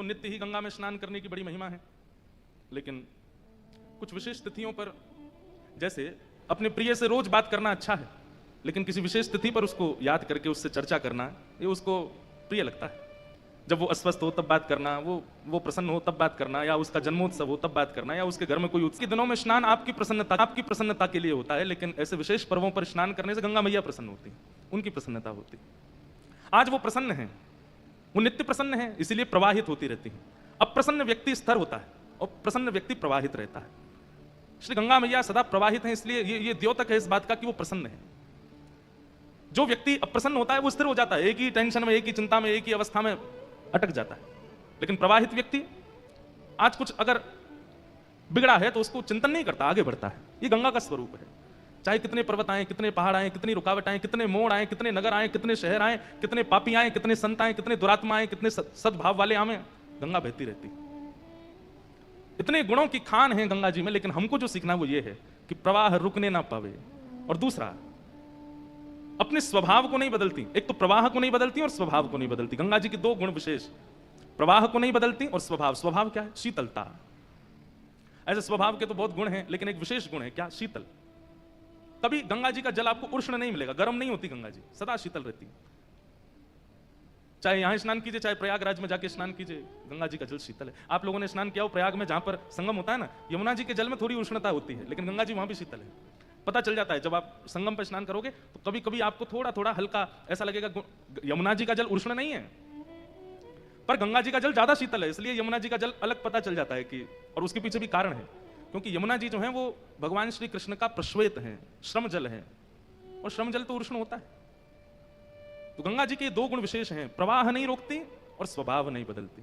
तो नित्य ही गंगा में स्नान करने की बड़ी महिमा है, लेकिन कुछ विशेष तिथियों पर, जैसे अपने प्रिय से रोज बात करना अच्छा है, लेकिन किसी विशेष तिथि पर उसको याद करके उससे चर्चा करना ये उसको प्रिय लगता है। जब वो अस्वस्थ हो तब बात करना, वो प्रसन्न हो तब बात करना, या उसका जन्मोत्सव हो तब बात करना, या उसके घर में कोई उत्सव। दिनों में स्नान आपकी प्रसन्नता के लिए होता है, लेकिन ऐसे विशेष पर्वों पर स्नान करने से गंगा मैया प्रसन्न होती है, उनकी प्रसन्नता होती है। आज वो प्रसन्न है, वो नित्य प्रसन्न है, इसीलिए प्रवाहित होती रहती है। अप्रसन्न व्यक्ति स्थिर होता है और प्रसन्न व्यक्ति प्रवाहित रहता है। श्री गंगा मैया सदा प्रवाहित है, इसलिए ये द्योतक है इस बात का कि वो प्रसन्न है। जो व्यक्ति अप्रसन्न होता है वो स्थिर हो जाता है, एक ही टेंशन में, एक ही चिंता में, एक ही अवस्था में अटक जाता है। लेकिन प्रवाहित व्यक्ति आज कुछ अगर बिगड़ा है तो उसको चिंतन नहीं करता, आगे बढ़ता है। ये गंगा का स्वरूप है। चाहे कितने पर्वत आए, कितने पहाड़ आए, कितनी रुकावट आए, कितने मोड़ आए, कितने नगर आए, कितने शहर आए, कितने पापी आए, कितने संत आए, कितने दुरात्मा आए, कितने सद्भाव वाले आए, गंगा बहती रहती। इतने गुणों की खान है गंगा जी में, लेकिन हमको जो सीखना वो ये है कि प्रवाह रुकने ना पावे। और दूसरा, अपने स्वभाव को नहीं बदलती। एक तो प्रवाह को नहीं बदलती और स्वभाव को नहीं बदलती। गंगा जी के दो गुण विशेष, प्रवाह को नहीं बदलती और स्वभाव क्या है? शीतलता। ऐसे स्वभाव के तो बहुत गुण हैं, लेकिन एक विशेष गुण है क्या? शीतल। कभी गंगा जी का जल आपको उष्ण नहीं मिलेगा, गर्म नहीं होती गंगा जी, सदा शीतल रहती। चाहे यहां स्नान कीजिए, चाहे प्रयागराज में जाके स्नान कीजिए, गंगा जी का जल शीतल है। आप लोगों ने स्नान किया हो प्रयाग में, जहां पर संगम होता है ना, यमुना जी के जल में थोड़ी उष्णता होती है, लेकिन गंगा जी वहां भी शीतल है। पता चल जाता है जब आप संगम पर स्नान करोगे तो कभी कभी आपको थोड़ा थोड़ा हल्का ऐसा लगेगा यमुना जी का जल उष्ण नहीं है, पर गंगा जी का जल ज्यादा शीतल है, इसलिए यमुना जी का जल अलग पता चल जाता है कि, और उसके पीछे भी कारण है, क्योंकि यमुना जी जो है वो भगवान श्री कृष्ण का प्रश्वेत है, श्रम जल है, और श्रम जल तो उष्ण होता है। तो गंगा जी के दो गुण विशेष हैं, प्रवाह नहीं रोकती और स्वभाव नहीं बदलती।